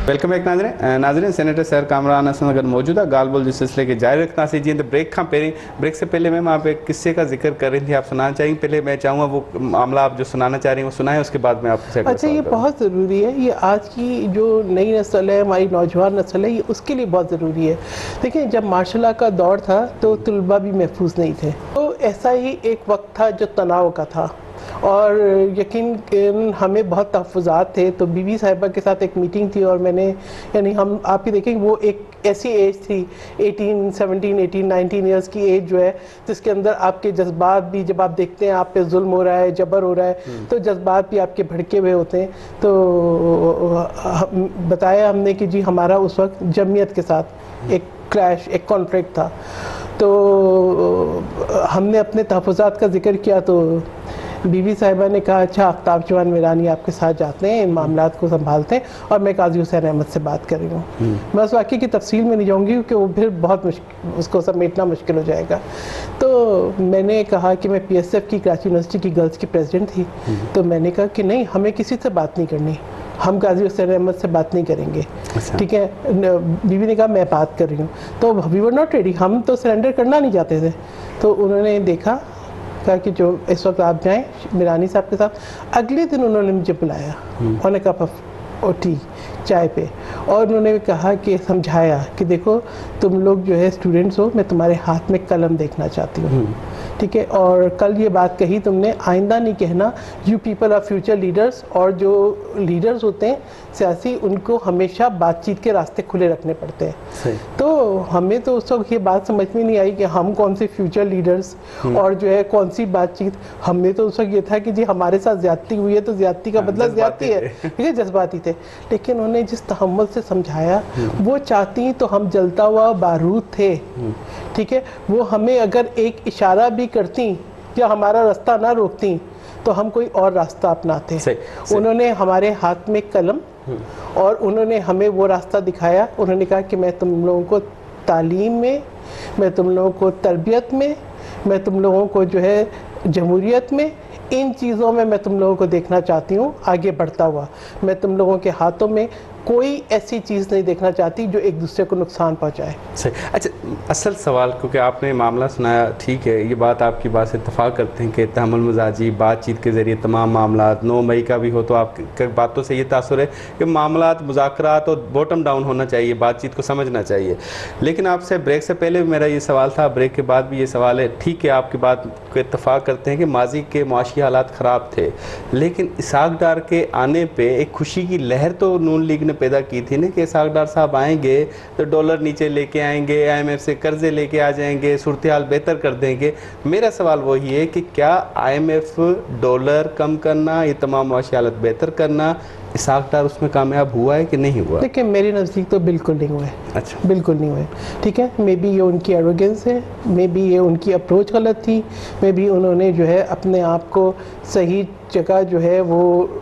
Welcome back नाज़रीन senator सैर कामरान हसन अगर मौजूदा गाल बोल जिस सिलसिले के जारी रखना सी जी ब्रेक से पहले मैम आप एक किस्से का जिक्र कर रही थी, आप सुनाना चाहिए। पहले मैं चाहूँगा वो मामला आप जो सुनाना चाह रही हैं वो सुनाएं, उसके बाद मैं आपसे अच्छा, ये बहुत ज़रूरी है। ये आज की जो नई नस्ल है, हमारी नौजवान नस्ल है, ये उसके लिए बहुत ज़रूरी है। देखिए, जब मार्शल लॉ का दौर था तो तलबा भी महफूज नहीं थे, तो ऐसा ही एक वक्त था जो तनाव का था और यकीन हमें बहुत तहफ़्फ़ुज़ात थे। तो बीवी साहिबा के साथ एक मीटिंग थी और मैंने यानी हम आप ही देखें वो एक ऐसी एज थी 19 ईयर्स की एज जो है जिसके अंदर आपके जज्बात भी, जब आप देखते हैं आप पे जुल्म हो रहा है, जबर हो रहा है, तो जज्बात भी आपके भड़के हुए होते हैं। तो बताया हमने कि जी हमारा उस वक्त जमीयत के साथ एक क्लैश, एक कॉन्फ्लिक्ट था। तो हमने अपने तहफ़्फ़ुज़ात का जिक्र किया तो बीवी साहिबा ने कहा अच्छा आफ्ताब चौहान मीरानी आपके साथ जाते हैं, इन मामलात को संभालते हैं और मैं काजी हुसैन अहमद से बात कर रही हूँ। मैं उस वाक़े की तफसील में नहीं जाऊँगी क्योंकि वो फिर बहुत उसको समेटना मुश्किल हो जाएगा। तो मैंने कहा कि मैं PSF की कराची यूनिवर्सिटी की गर्ल्स की प्रेसिडेंट थी, तो मैंने कहा कि नहीं, हमें किसी से बात नहीं करनी, हम काजी हुसैन अहमद से बात नहीं करेंगे। ठीक है, बीवी ने कहा मैं बात कर रही हूँ। तो वी वर नॉट रेडी, हम तो सरेंडर करना नहीं चाहते थे। तो उन्होंने देखा, कहा कि जो इस वक्त आप जाएं मीरानी साहब के साथ। अगले दिन उन्होंने मुझे बुलाया on a cup of T, चाय पे, और उन्होंने कहा कि समझाया कि देखो तुम लोग जो है स्टूडेंट्स हो, मैं तुम्हारे हाथ में कलम देखना चाहती हूँ, ठीक है, और कल ये बात कही तुमने, आइंदा नहीं कहना, you people are future leaders, और जो लीडर्स होते हैं सियासी उनको हमेशा बातचीत के रास्ते खुले रखने पड़ते हैं। तो हमें तो उस वक्त ये बात समझ में नहीं आई कि हम कौन से फ्यूचर लीडर्स और जो है कौन सी बातचीत। हमने तो उस वक्त ये था कि जी हमारे साथ ज्यादती हुई है तो ज्यादती का बदला ज्यादती है, ठीक है, जज्बाती थे। लेकिन उन्होंने जिस तहम्मुल से समझाया, वो चाहती तो हम जलता हुआ बारूद थे, ठीक है, वो हमें अगर एक इशारा भी करती या हमारा रास्ता ना रोकती तो हम कोई और रास्ता अपनाते। उन्होंने हमारे हाथ में कलम और उन्होंने हमें वो रास्ता दिखाया। उन्होंने कहा कि मैं तुम लोगों को तालीम में, मैं तुम लोगों को तरबियत में, मैं तुम लोगों को जो है जमहूरियत में, इन चीज़ों में मैं तुम लोगों को देखना चाहती हूँ आगे बढ़ता हुआ। मैं तुम लोगों के हाथों में कोई ऐसी चीज़ नहीं देखना चाहती जो एक दूसरे को नुकसान पहुंचाए। सही। अच्छा, असल सवाल क्योंकि आपने मामला सुनाया, ठीक है, ये बात आपकी बात से इत्तफाक करते हैं कि तहम्मुल मजाजी बातचीत के ज़रिए तमाम मामला 9 मई का भी हो तो आपकी बातों से ये तासुर है कि मामला मुज़ाकरात और बॉटम डाउन होना चाहिए, बातचीत को समझना चाहिए। लेकिन आपसे ब्रेक से पहले भी मेरा ये सवाल था, ब्रेक के बाद भी ये सवाल है, ठीक है, आपकी बात को इत्तफाक करते हैं कि माजी के मुआशी हालात ख़राब थे, लेकिन इसहाक डार के आने पर एक खुशी की लहर तो नून लीग ने पैदा की थी ना कि इसहाक डार साहब आएंगे तो डॉलर नीचे लेके आएंगे, IMF से कर्जे लेके आ जाएंगे, सूरत हाल बेहतर कर देंगे। मेरा सवाल वही है कि क्या IMF, डॉलर कम करना, ये तमाम माशी हालत बेहतर करना, इसहाक डार उसमें कामयाब हुआ है कि नहीं हुआ? देखिए, मेरे नज़दीक तो बिल्कुल नहीं हुआ है। अच्छा, बिल्कुल नहीं हुआ है, ठीक है। मे बी ये उनकी एरोगेंस है, मे बी ये उनकी अप्रोच गलत थी, मे बी उन्होंने जो है अपने आप को सही जगह जो है वो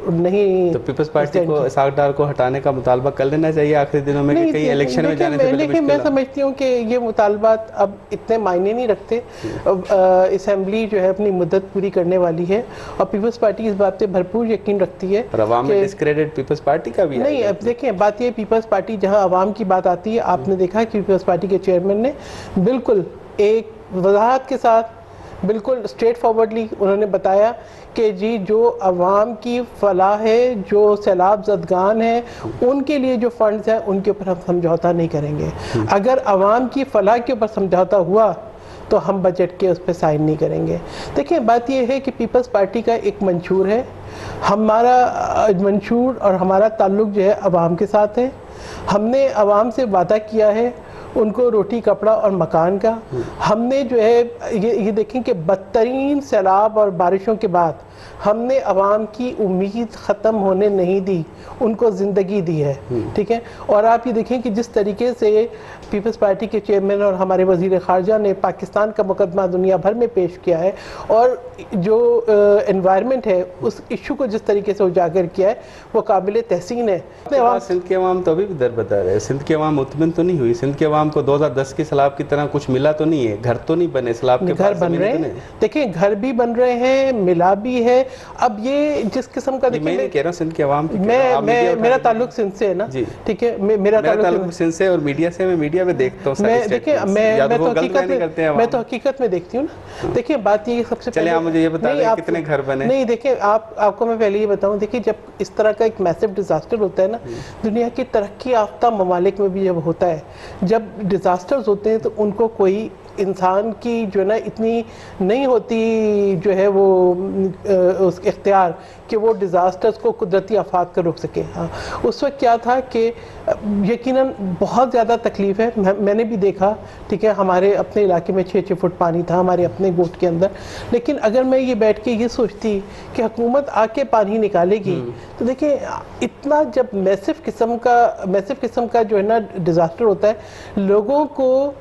नहीं। तो पीपल्स पार्टी को इसहाक डार को हटाने का मुतालबा कर लेना चाहिए आखिरी दिनों में कि कहीं इलेक्शन में जाने से पहले। लेकिन मैं समझती हूँ कि ये मुतालबात अब इतने मायने नहीं रखते। असेंबली जो है अपनी मुद्दत पूरी करने वाली है और पीपल्स पार्टी इस बात पे भरपूर यकीन रखती है। अवाम में डिस्क्रेडिट पीपल्स पार्टी का भी नहीं। अब देखिए, बात ये पीपल्स पार्टी जहाँ अवाम की बात आती है, आपने देखा कि पीपल्स पार्टी के चेयरमैन ने बिल्कुल एक वजाहत के साथ, बिल्कुल स्ट्रेट फॉरवर्डली उन्होंने बताया कि जी जो अवाम की फलाह है, जो सैलाब ज़दगान है, उनके लिए जो फंड्स हैं उनके ऊपर हम समझौता नहीं करेंगे। अगर अवाम की फलाह के ऊपर समझौता हुआ तो हम बजट के उस पर साइन नहीं करेंगे। देखिए, बात यह है कि पीपल्स पार्टी का एक मंशूर है, हमारा मंशूर और हमारा ताल्लुक़ जो है अवाम के साथ है। हमने अवाम से वादा किया है उनको रोटी कपड़ा और मकान का। हमने जो है ये देखें कि बदतरीन सैलाब और बारिशों के बाद हमने अवाम की उम्मीद ख़त्म होने नहीं दी, उनको ज़िंदगी दी है, ठीक है। और आप ये देखें कि जिस तरीके से पीपल्स पार्टी के चेयरमैन और हमारे वज़ीर ख़ारजा ने पाकिस्तान का मुकदमा दुनिया भर में पेश किया है और जो एनवायरनमेंट है उस इशू को जिस तरीके से उजागर किया है वो काबिल तहसीन है। सिंध की अवाम तो अभी भी दर बदर है, सिंध की अवाम मुतमिन तो नहीं हुई। सिंध की अवाम को 2010 के सैलाब की तरह कुछ मिला तो नहीं है, घर तो नहीं बने, सैलाब के घर बन रहे हैं। देखिए, घर भी बन रहे हैं, मिला भी है, अब ये जिस किस्म का मैं नहीं कह रहा हूँ सिंध की आवाम की, मैं मेरा ताल्लुक सिंध से है ना, ठीक है, मेरा ताल्लुक सिंध से और मीडिया से, मैं मीडिया में देखता हूँ। मैं देखिए मैं तो हकीकत में देखती हूँ ना। देखिए बात ये सबसे पहले आप मुझे ये बता दें कितने घर बने? नहीं देखिए, आपको मैं पहले ये बताऊँ, देखिए जब इस तरह का एक मैसिव डिजास्टर होता है ना, दुनिया की तरक्की याफ्ता ममालिक में भी जब होता है, जब डिजास्टर्स होते हैं तो उनको कोई इंसान की जो है ना इतनी नहीं होती जो है वो उस इख्तियार कि वो डिज़ास्टर्स को कुदरती आफात कर रोक सके। हाँ, उस वक्त क्या था कि यकीनन बहुत ज़्यादा तकलीफ़ है, मैंने भी देखा, ठीक है, हमारे अपने इलाके में 6-6 फुट पानी था हमारे अपने गोट के अंदर। लेकिन अगर मैं ये बैठ के ये सोचती कि हुकूमत आके पानी निकालेगी, तो देखिए इतना जब मैसिव किस्म का जो है ना डिज़ास्टर होता है, लोगों को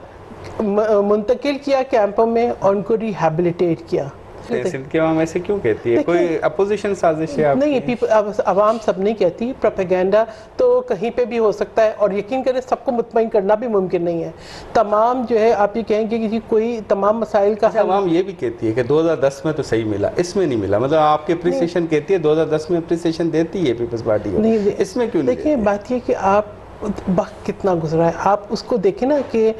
मुंतकिल किया कैंपों में और उनको रिहैबिलिटेट किया। सिंध की आवाम ऐसे क्यों कहती है? कोई अपोजिशन साजिश है? नहीं, आवाम सब नहीं कहती, प्रोपेगेंडा तो कहीं पे भी हो सकता है, और यकीन करें सबको मुतमईन करना भी मुमकिन नहीं है। तमाम जो है आप ये कहेंगे कि कोई तमाम मसाइल का आवाम ये भी कहती है कि 2010 में तो सही मिला, इसमें नहीं मिला, मतलब आपकी अप्रिसिएशन कहती है 2010 में अप्रिसिएशन देती है पीपल्स पार्टी को, नहीं इसमें क्यों नहीं? देखिए बात ये कि आप वक्त कितना गुजरा है, आप उसको देखें ना कि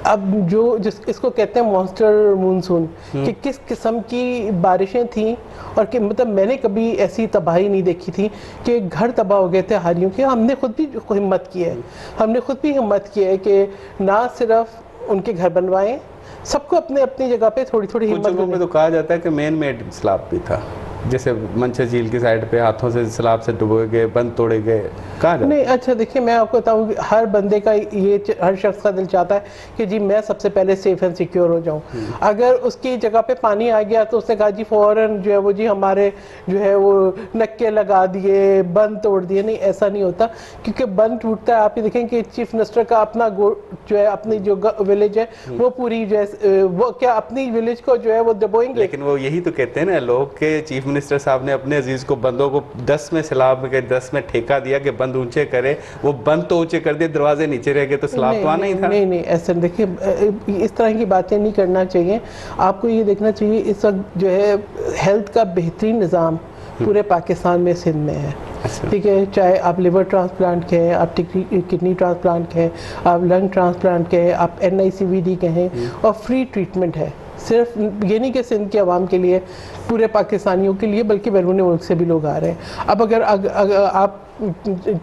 अब इसको कहते हैं मॉन्स्टर मूनसून, कि किस किस्म की बारिशें थी, और कि मतलब मैंने कभी ऐसी तबाही नहीं देखी थी कि घर तबाह हो गए थे हारियों के। हमने खुद भी हिम्मत की है, कि ना सिर्फ उनके घर बनवाएं, सबको अपने अपनी जगह पे थोड़ी थोड़ी हिम्मत में तो कहा जाता है कि मैन मेड स्लैब भी था, जैसे मंछा झील की साइड पे हाथों से स्लैब से डुबोए गए, बंद तोड़े गए, कहा जाता नहीं। अच्छा देखिए, मैं आपको बताऊँ, हर बंदे का हर शख्स का दिल चाहता है कि जी मैं सबसे पहले सेफ एंड सिक्योर हो जाऊं। अगर उसकी जगह पे पानी आ गया तो उसने कहा जी फौरन जो है वो जी हमारे जो है वो नक्के लगा दिए, बंद तोड़ दिए। नहीं, ऐसा नहीं होता, क्योंकि बंद टूटता है। आप ये देखें कि चीफ मिनिस्टर का अपना जो है अपनी जो विलेज है वो पूरी जो है वो क्या अपनी विलेज को जो है वो दबोएंगे। लेकिन वो यही तो कहते हैं ना लोग के चीफ मिनिस्टर साहब ने अपने अजीज को बंदों को 10 में सैलाब में 10 में ठेका दिया कि बंद ऊंचे करे, वो बंद तो ऊंचे कर दिए, दरवाजे नीचे रह गए, तो सैलाब तो आना ही था। नहीं ऐसा देखिए, इस तरह की बातें नहीं करना चाहिए। आपको ये देखना चाहिए इस वक्त जो है हेल्थ का बेहतरीन निज़ाम पूरे पाकिस्तान में, सिंध में है। ठीक है, चाहे आप लिवर ट्रांसप्लांट कहें, आप किडनी ट्रांसप्लांट कहें, आप लंग ट्रांसप्लांट कहें, आप NICVD कहें, और फ्री ट्रीटमेंट है। सिर्फ ये नहीं कि सिंध के अवाम के लिए, पूरे पाकिस्तानियों के लिए, बल्कि बैरून मुल्क से भी लोग आ रहे हैं। अब अगर आप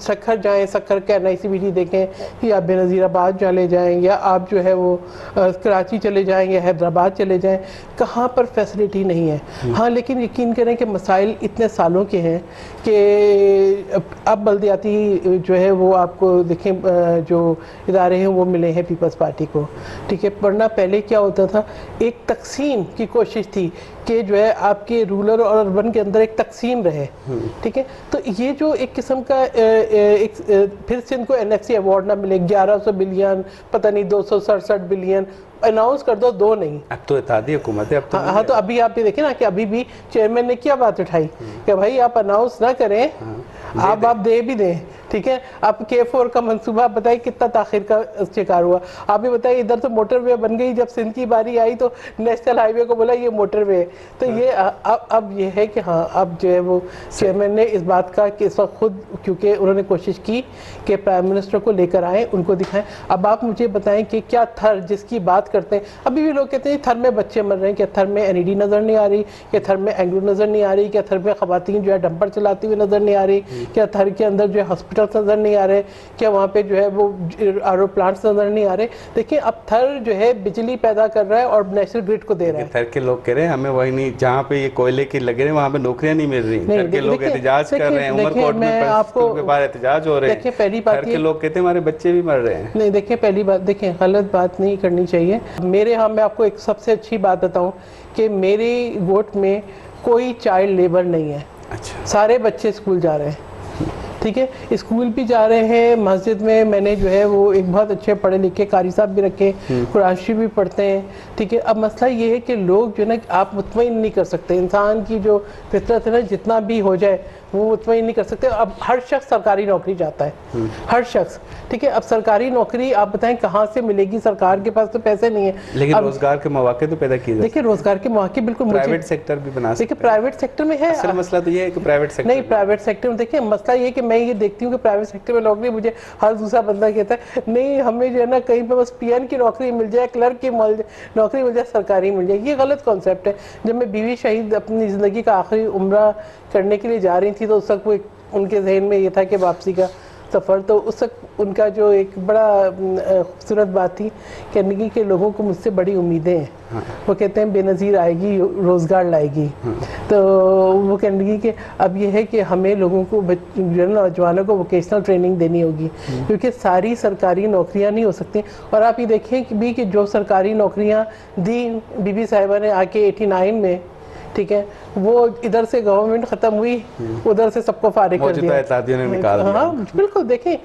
सक्खर जाएं, सक्खर का NICVD देखें, या बेनज़ीराबाद चले जाएं, या आप जो है वो कराची चले जाएं या हैदराबाद चले जाएं, कहाँ पर फैसिलिटी नहीं है। हाँ, लेकिन यकीन करें कि मसाइल इतने सालों के हैं कि अब बल्दियाती जो है वो आपको देखें जो इदारे हैं वो मिले हैं पीपल्स पार्टी को, ठीक है। वरना पहले क्या होता था, एक तकसीम की कोशिश थी कि जो है आपके रूरल और अर्बन के अंदर एक तकसीम रहे, ठीक है। तो ये जो एक किस्म का फिर सिंध को NFC अवार्ड ना मिले, 1100 बिलियन, पता नहीं 267 बिलियन अनाउंस कर दो, दो नहीं। अब तो इत्तेहादी हुकूमत है, अब तो हाँ, तो अभी आप ये देखें ना कि अभी भी चेयरमैन ने क्या बात उठाई कि भाई आप अनाउंस ना करें, आप दे भी दें, ठीक है। आप K4 का मंसूबा बताइए कितना ताखिर का शिकार हुआ। आप ये बताइए, इधर तो मोटरवे बन गई, जब सिंध की बारी आई तो नेशनल हाईवे को बोला ये मोटरवे। तो ये अब ये है कि हाँ, अब जो है वो चेयरमैन ने इस बात का कि इस वक्त खुद, क्योंकि उन्होंने कोशिश की कि प्राइम मिनिस्टर को लेकर आए, उनको दिखाएं। अब आप मुझे बताएं कि क्या थर जिसकी बात करते हैं, अभी भी लोग कहते हैं थर में बच्चे मर रहे हैं, क्या थर में NED नज़र नहीं आ रही, क्या थर में एंग्लो नज़र नहीं आ रही, क्या थर में खवातीन जो है डंपर चलाती हुई नज़र नहीं आ रही, क्या थर के अंदर जो है हॉस्पिटल्स नज़र नहीं आ रहे, क्या वहाँ पे जो है वो RO प्लांट्स नज़र नहीं आ रहे। देखिए अब थर जो है बिजली पैदा कर रहा है और नेशनल ग्रिड को दे रहा है। थर के लोग कह रहे हैं हमें वही नहीं, जहाँ पे ये कोयले की लगे रहे वहाँ पे नौकरियाँ नहीं मिल रही। थर के लोग एहतजाज कर रहे हैं, उमरकोट में आपको के बाहर एहतजाज हो रहे हैं। पहली बात, थर के लोग कहते हैं हमारे बच्चे भी मर रहे हैं। नहीं देखिए, पहली बात देखें, गलत बात नहीं करनी चाहिए। मेरे यहाँ मैं आपको एक सबसे अच्छी बात बताऊँ कि मेरी वोट में कोई चाइल्ड लेबर नहीं है। अच्छा, सारे बच्चे स्कूल जा रहे हैं। ठीक है, स्कूल भी जा रहे हैं, मस्जिद में मैंने जो है वो एक बहुत अच्छे पढ़े लिखे कारी साहब भी रखे, कुरान शरीफ भी पढ़ते हैं, ठीक है। अब मसला ये है कि लोग जो है ना, आप मुतमईन नहीं कर सकते, इंसान की जो फितरत है ना, जितना भी हो जाए वो मुतमईन नहीं कर सकते। अब हर शख्स सरकारी नौकरी चाहता है, हर शख्स, ठीक है। अब सरकारी नौकरी आप बताएं कहाँ से मिलेगी, सरकार के पास तो पैसे नहीं है। लेकिन रोजगार के मौके तो पैदा किए देखिए रोजगार के मौके बिल्कुल, प्राइवेट सेक्टर भी बना सकते देखिए प्राइवेट सेक्टर में है। असल मसला तो ये है कि प्राइवेट सेक्टर नहीं, प्राइवेट सेक्टर में देखिए मसला ये कि मैं ये देखती हूँ कि प्राइवेट सेक्टर में नौकरी, मुझे हर दूसरा बंदा कहता है नहीं हमें जो है ना कहीं पे बस पीएन की नौकरी मिल जाए, क्लर्क की नौकरी मिल जाए, सरकारी मिल जाए। ये गलत कॉन्सेप्ट है। जब मैं बीवी शहीद अपनी ज़िंदगी का आखिरी उम्रा करने के लिए जा रही थी तो उस वक्त वो उनके जहन में ये था कि वापसी का सफ़र, तो उस वक्त उनका जो एक बड़ा खूबसूरत बात थी कहने की लोगों को मुझसे बड़ी उम्मीदें हैं। हाँ। वो कहते हैं बेनज़ीर आएगी, रोज़गार लाएगी। हाँ। तो वो कहने लगी कि अब ये है कि हमें लोगों को, नौजवानों को वोकेशनल ट्रेनिंग देनी होगी, क्योंकि सारी सरकारी नौकरियां नहीं हो सकती। और आप ये देखें कि भी कि जो सरकारी नौकरियां दी बीबी साहिबा ने आके 89 में, ठीक है, वो इधर से गवर्नमेंट ख़त्म हुई, उधर से सबको फारिग कर दिया, ने निकाल दिया। हाँ बिल्कुल। देखें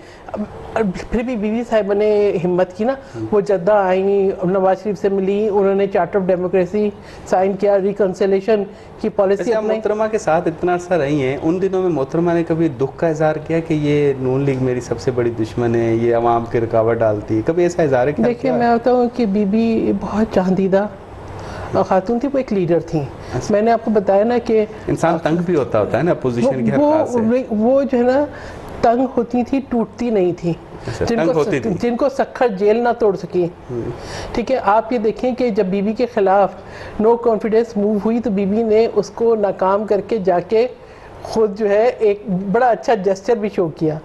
फिर भी बीबी साहिबा ने हिम्मत की ना, वो जद्दा आई, नवाज शरीफ से मिली, उन्होंने चार्टर ऑफ डेमोक्रेसी साइन किया, रिकन्सिलेशन की पॉलिसी अपनाई। मोहतरमा के साथ इतना अर्सा रही हैं, उन दिनों में मोहतरमा ने कभी दुख का इजहार किया कि ये नून लीग मेरी सबसे बड़ी दुश्मन है, ये अवाम की रुकावट डालती है, कभी ऐसा इजहार किया? देखिए मैं बताऊँ कि बीबी बहुत चांदीदा खातून थी, वो एक लीडर थी। मैंने आपको बताया ना कि इंसान तंग भी होता है ना अपोजिशन की हरकत से। वो जो है ना तंग होती थी, टूटती नहीं थी। जिनको सखर जेल ना तोड़ सकी, ठीक है। आप ये देखें कि जब बीबी के खिलाफ नो कॉन्फिडेंस मूव हुई तो बीबी ने उसको नाकाम करके जाके खुद जो है एक बड़ा अच्छा जेस्चर भी शो किया,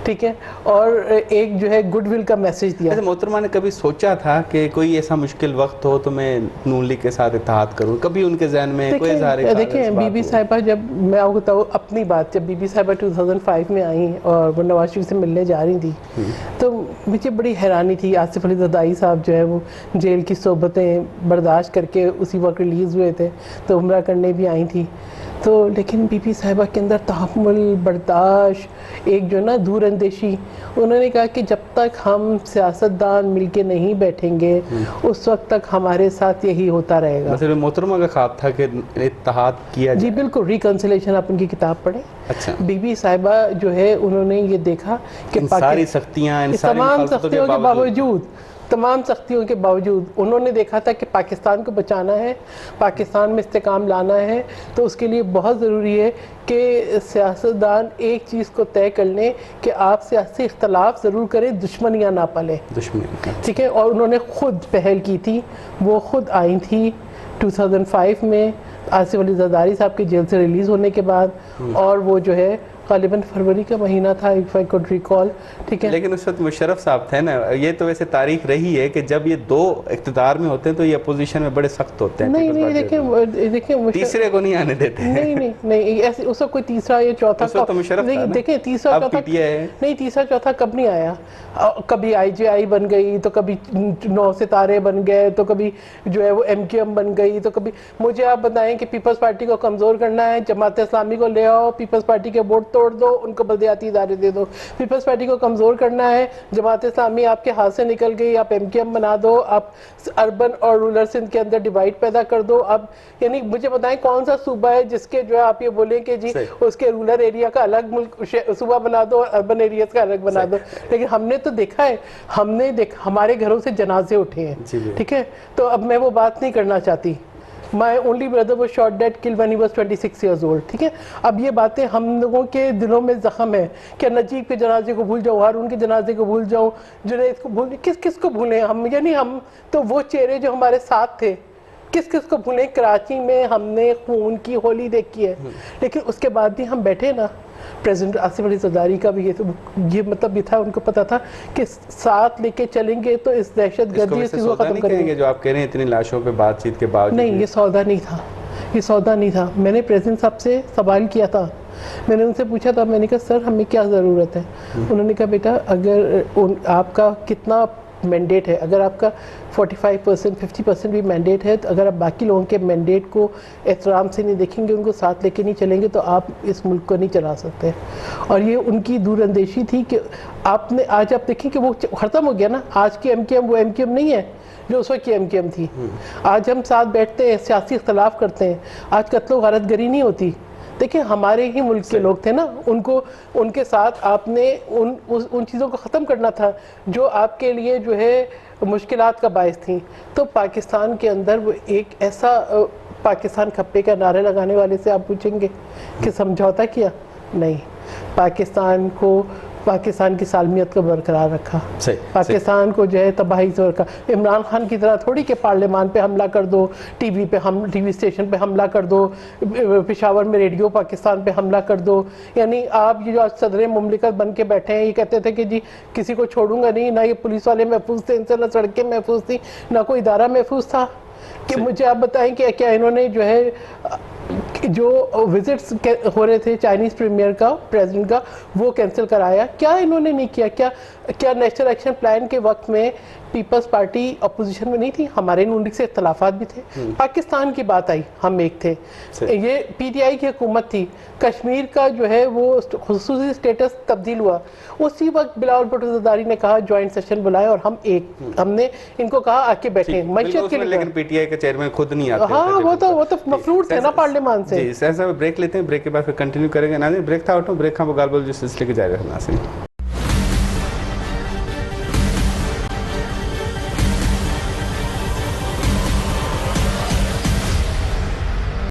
ठीक है, और एक जो है गुडविल का मैसेज दिया। मोहतरमा ने कभी सोचा था कि कोई ऐसा मुश्किल वक्त हो तो मैं नून लीग के साथ इत्तेहाद करूं? कभी उनके जहन में कोई देखिए बीबी साहिबा, जब मैं आपको बताऊँ अपनी बात, जब बीबी साहिबा 2005 में आई और वो नवाज शरीफ से मिलने जा रही थी तो मुझे बड़ी हैरानी थी। आसिफ अली ज़रदारी साहब जो है वो जेल की सोबतें बर्दाश्त करके उसी वक्त रिलीज़ हुए थे, तो उम्रा करने भी आई थी। तो लेकिन बीबी साहिबा के अंदर तहम्मुल, बर्दाश्त, एक जो ना दूर अंदेशी, उन्होंने कहा कि जब तक हम सियासतदान मिलके नहीं बैठेंगे उस वक्त तक हमारे साथ यही होता रहेगा। मतलब मोहतरमा का ख्वाब था कि इत्तेहाद किया जी बिल्कुल, रिकन्सिलेशन, आप उनकी किताब पढ़ें। अच्छा। बीबी साहिबा जो है उन्होंने ये देखा कि सारी सख्तियां, तमाम सख्तियों के बावजूद, तमाम सख्तियों के बावजूद उन्होंने देखा था कि पाकिस्तान को बचाना है, पाकिस्तान में इस्तेकाम लाना है, तो उसके लिए बहुत ज़रूरी है कि सियासतदान एक चीज़ को तय कर लें कि आप सियासी इख्तलाफ ज़रूर करें, दुश्मनियाँ ना पालें, ठीक है। और उन्होंने ख़ुद पहल की थी, वो ख़ुद आई थी 2005 में आसिफ अली ज़रदारी साहब के जेल से रिलीज़ होने के बाद, और वो जो है ग़ालिबन फरवरी का महीना था, इफ आई कुड रिकॉल, ठीक है। लेकिन उस वक्त मुशर्रफ साहब थे ना, ये तो वैसे तारीख रही है कि जब ये दो इक़्तिदार में होते हैं तो ये अपोजिशन में बड़े सख्त होते हैं। नहीं देखिए तीसरे को नहीं आने देते। नहीं ऐसे उसका कोई तीसरा या चौथा नहीं, देखिए तीसरा चौथा नहीं, तीसरा चौथा कब नहीं आया। कभी IJI बन गई, तो कभी 9 सितारे बन गए, तो कभी जो है वो MQM बन गई, तो कभी मुझे आप बताएं कि पीपल्स पार्टी को कमज़ोर करना है, जमात इस्लामी को ले आओ, पीपल्स पार्टी के वोट तोड़ दो, उनको बलदियाती इदारे दे दो। पीपल्स पार्टी को कमज़ोर करना है, जमात इस्लामी आपके हाथ से निकल गई, आप MQM बना दो, आप अर्बन और रूरल सिंध के अंदर डिवाइड पैदा कर दो। अब यानी मुझे बताएं कौन सा सूबा है जिसके जो है आप ये बोलें कि जी उसके रूरल एरिया का अलग मुल्क सूबा बना दो, अर्बन एरियाज का अलग बना दो। लेकिन हमने तो देखा है, हमारे घरों से जनाजे उठे हैं, ठीक है। तो अब मैं वो बात नहीं करना चाहती। My only brother was shot dead, killed when he was 26 years old, ठीक है। अब ये बातें हम लोगों के दिलों में जख्म है। क्या नजीब के जनाजे को भूल जाऊँ, हारून के जनाजे को भूल जाऊँ, जुनैद को भूल, किस को भूलें हम? यानी हम तो वो चेहरे जो हमारे साथ थे किस को भूलें? कराची में हमने खून की होली देखी है, लेकिन उसके बाद भी हम बैठे ना। प्रेसिडेंट आसिफ अली ज़रदारी का भी ये मतलब भी था, उनको पता था कि साथ लेके चलेंगे तो इस दहशतगर्दी को खत्म करेंगे। जो आप कह रहे हैं इतनी लाशों पे बातचीत के बावजूद, नहीं ये सौदा नहीं था, ये सौदा नहीं था। मैंने प्रेसिडेंट साहब से सवाल किया था, मैंने उनसे पूछा था, मैंने कहा सर हमें क्या ज़रूरत है? उन्होंने कहा बेटा अगर आपका कितना मैंडेट है, अगर आपका 45% 50% भी मैंडेट है, तो अगर आप बाकी लोगों के मैंडेट को एहतराम से नहीं देखेंगे, उनको साथ लेके नहीं चलेंगे, तो आप इस मुल्क को नहीं चला सकते। और ये उनकी दूरअंदेशी थी कि आपने आज आप देखें कि वो ख़त्म हो गया ना, आज की MKM वो MKM नहीं है जो उस वक्त की MKM थी। आज हम साथ बैठते हैं, सियासी इख्तलाफ करते हैं, आज कत्लो गारत गरी नहीं होती। देखिए हमारे ही मुल्क के लोग थे ना, उनको उनके साथ आपने उन चीज़ों को ख़त्म करना था जो आपके लिए जो है मुश्किलात का बायस थी। तो पाकिस्तान के अंदर वो एक ऐसा पाकिस्तान खप्पे का नारे लगाने वाले से आप पूछेंगे कि समझौता किया? नहीं, पाकिस्तान की सालमियत को बरकरार रखा, पाकिस्तान को जो है तबाही से रखा। इमरान खान की तरह थोड़ी कि पार्लियामान पे हमला कर दो, टीवी स्टेशन पे हमला कर दो, पेशावर में रेडियो पाकिस्तान पे हमला कर दो। यानी आप ये जो आज सदर मुमलिकत बन के बैठे हैं, ये कहते थे कि जी किसी को छोड़ूंगा नहीं, ना ये पुलिस वाले महफूज थे इनसे, ना सड़कें महफूज थी, ना कोई इदारा महफूज था। कि मुझे आप बताएं कि क्या इन्होंने जो है जो विजिट्स हो रहे थे चाइनीज़ प्रेसिडेंट का वो कैंसिल कराया? क्या इन्होंने नहीं किया? क्या नेशनल एक्शन प्लान के वक्त में पीपल्स पार्टी अपोजिशन में नहीं थी? हमारे नून से इख्तलाफात भी थे, पाकिस्तान की बात आई, हम एक थे। ये PTI की हुकूमत थी, कश्मीर का जो है वो खुसूसी स्टेटस तब्दील हुआ, उसी वक्त बिलावल भुट्टो ज़रदारी ने कहा ज्वाइंट सेशन बुलाए और हमने इनको कहा आके बैठे मैशत के लिए। लेकिन PTI के चेयरमैन खुद नहीं आते। हाँ, वो तो मफरूर थे ना पार्लियामान से। जी, ब्रेक लेते हैं, ब्रेक के बाद फिर कंटिन्यू करेंगे ना। ब्रेक था ब्रेक का गालबोल जो सिलसिले के जारी रखना।